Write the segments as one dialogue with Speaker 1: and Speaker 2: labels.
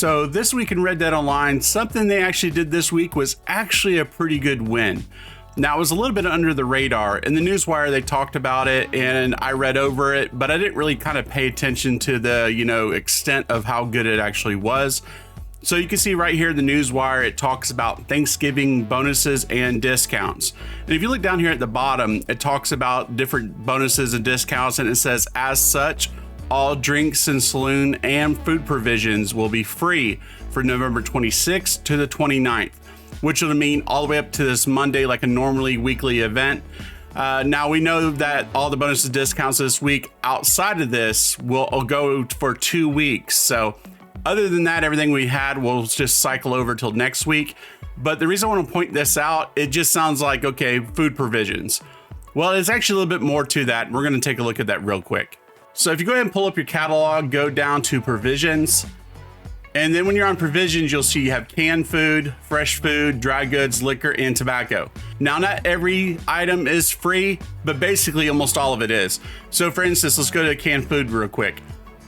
Speaker 1: So this week in Red Dead Online, something they actually did this week was actually a pretty good win. Now, it was a little bit under the radar. In the newswire, they talked about it and I read over it, but I didn't really kind of pay attention to the, extent of how good it actually was. So you can see right here in the newswire, it talks about Thanksgiving bonuses and discounts. And if you look down here at the bottom, it talks about different bonuses and discounts, and it says, as such, all drinks and saloon and food provisions will be free for November 26th to the 29th, which will mean all the way up to this Monday, like a normally weekly event. Now we know that all the bonuses and discounts this week outside of this will go for 2 weeks. So other than that, everything we had will just cycle over till next week. But the reason I want to point this out, it just sounds like, okay, food provisions. Well, it's actually a little bit more to that. We're going to take a look at that real quick. So if you go ahead and pull up your catalog, go down to provisions. And then when you're on provisions, you'll see you have canned food, fresh food, dry goods, liquor, and tobacco. Now, not every item is free, but basically almost all of it is. So for instance, let's go to canned food real quick.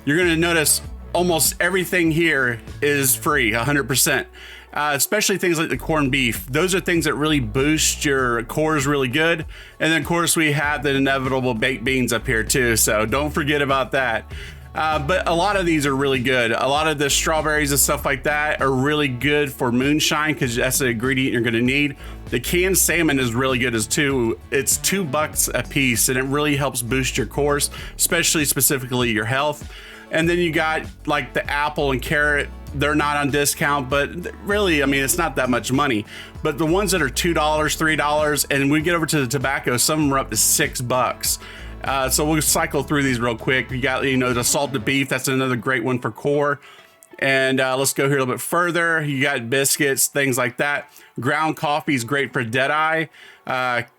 Speaker 1: You're going to notice almost everything here is free, 100%. Especially things like the corned beef. Those are things that really boost your cores really good. And then of course we have the inevitable baked beans up here too. So don't forget about that. But a lot of these are really good. A lot of the strawberries and stuff like that are really good for moonshine because that's an ingredient you're going to need. The canned salmon is really good as too. It's $2 a piece and it really helps boost your cores, specifically your health. And then you got like the apple and carrot. They're not on discount, but really, I mean, it's not that much money. But the ones that are $2, $3, and we get over to the tobacco, some of them are up to $6. So we'll cycle through these real quick. You got, the salted beef. That's another great one for core. And let's go here a little bit further. You got biscuits, things like that. Ground coffee is great for Deadeye.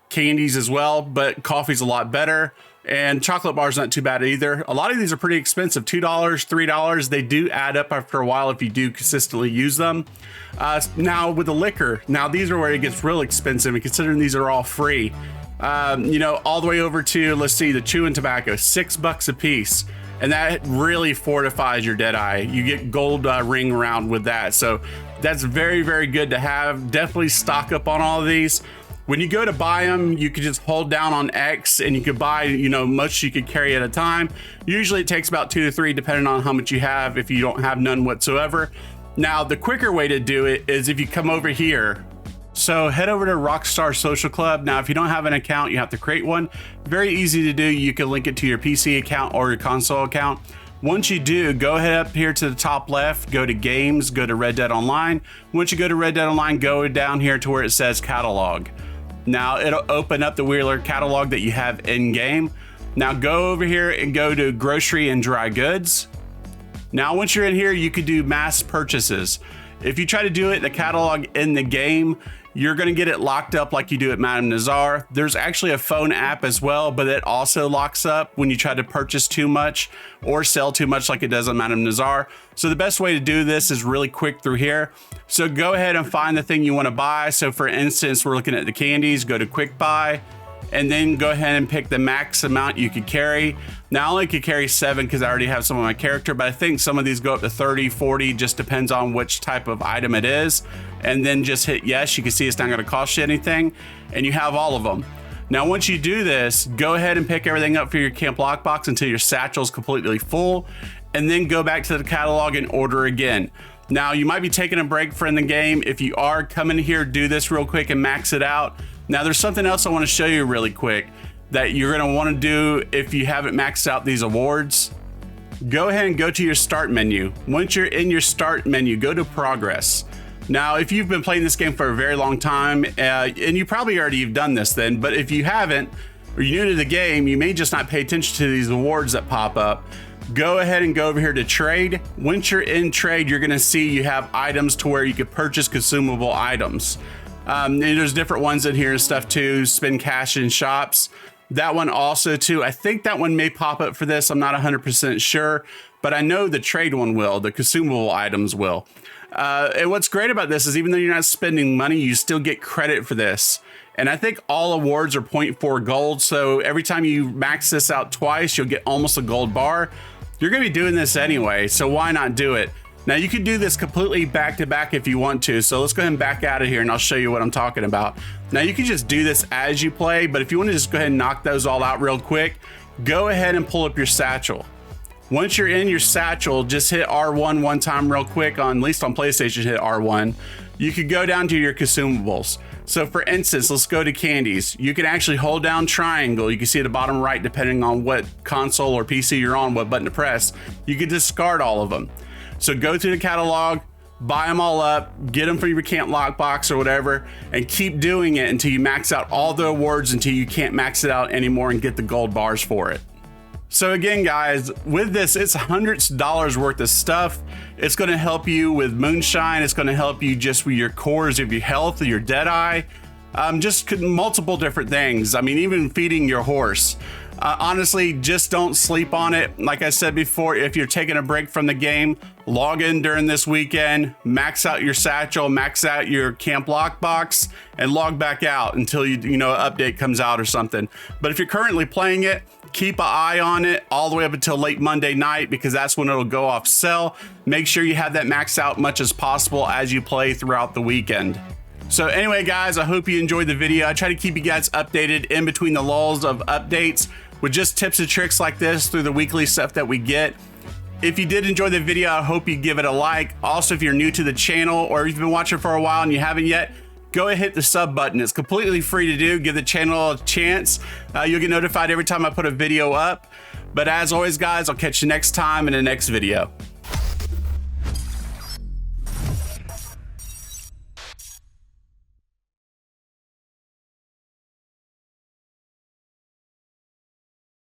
Speaker 1: Candies as well, but coffee's a lot better. And chocolate bars not too bad either. A lot of these are pretty expensive, $2, $3. They do add up after a while if you do consistently use them. Now with the liquor, now these are where it gets real expensive, and considering these are all free. All the way over to, let's see, the chewing tobacco, $6 a piece. And that really fortifies your Deadeye. You get gold ring around with that. So that's very, very good to have. Definitely stock up on all of these. When you go to buy them, you can just hold down on X and you could buy, much you could carry at a time. Usually it takes about 2 to 3, depending on how much you have, if you don't have none whatsoever. Now, the quicker way to do it is if you come over here. So head over to Rockstar Social Club. Now, if you don't have an account, you have to create one. Very easy to do. You can link it to your PC account or your console account. Once you do, go ahead up here to the top left, go to games, go to Red Dead Online. Once you go to Red Dead Online, go down here to where it says catalog. Now it'll open up the Wheeler catalog that you have in game. Now go over here and go to grocery and dry goods. Now, once you're in here, you could do mass purchases. If you try to do it in the catalog in the game, you're going to get it locked up like you do at Madame Nazar. There's actually a phone app as well, but it also locks up when you try to purchase too much or sell too much like it does on Madame Nazar. So the best way to do this is really quick through here. So go ahead and find the thing you want to buy. So for instance, we're looking at the candies, go to quick buy, and then go ahead and pick the max amount you could carry. Now I only could carry 7 because I already have some of my character, but I think some of these go up to 30, 40, just depends on which type of item it is. And then just hit yes. You can see it's not going to cost you anything, and you have all of them. Now, once you do this, go ahead and pick everything up for your camp lockbox until your satchel is completely full, and then go back to the catalog and order again. Now, you might be taking a break from the game. If you are, come in here, do this real quick and max it out. Now, there's something else I want to show you really quick that you're going to want to do if you haven't maxed out these awards. Go ahead and go to your start menu. Once you're in your start menu, go to progress. Now, if you've been playing this game for a very long time, and you probably already have done this then, but if you haven't, or you're new to the game, you may just not pay attention to these awards that pop up. Go ahead and go over here to trade. Once you're in trade, you're gonna see you have items to where you could purchase consumable items. And there's different ones in here and stuff too, spend cash in shops. That one also too, I think that one may pop up for this, I'm not 100% sure, but I know the trade one will, the consumable items will. And what's great about this is even though you're not spending money, you still get credit for this. And I think all awards are 0.4 gold. So every time you max this out twice, you'll get almost a gold bar. You're going to be doing this anyway, so why not do it? Now you can do this completely back to back if you want to. So let's go ahead and back out of here and I'll show you what I'm talking about. Now you can just do this as you play, but if you want to just go ahead and knock those all out real quick, go ahead and pull up your satchel. Once you're in your satchel, just hit R1 one time real quick, at least on PlayStation, hit R1. You could go down to your consumables. So for instance, let's go to candies. You can actually hold down triangle. You can see at the bottom right, depending on what console or PC you're on, what button to press. You can discard all of them. So go through the catalog, buy them all up, get them from your camp lockbox or whatever, and keep doing it until you max out all the awards, until you can't max it out anymore and get the gold bars for it. So again, guys, with this, it's hundreds of dollars worth of stuff. It's going to help you with moonshine. It's going to help you just with your cores of your health, your Deadeye, just multiple different things. I mean, even feeding your horse. Honestly, just don't sleep on it. Like I said before, if you're taking a break from the game, log in during this weekend, max out your satchel, max out your camp lockbox, and log back out until you know an update comes out or something. But if you're currently playing it, keep an eye on it all the way up until late Monday night, because that's when it'll go off sale. Make sure you have that maxed out much as possible as you play throughout the weekend. So anyway, guys, I hope you enjoyed the video. I try to keep you guys updated in between the lulls of updates with just tips and tricks like this through the weekly stuff that we get. If you did enjoy the video, I hope you give it a like. Also, if you're new to the channel or you've been watching for a while and you haven't yet, go ahead and hit the sub button. It's completely free to do. Give the channel a chance. You'll get notified every time I put a video up. But as always, guys, I'll catch you next time in the next video.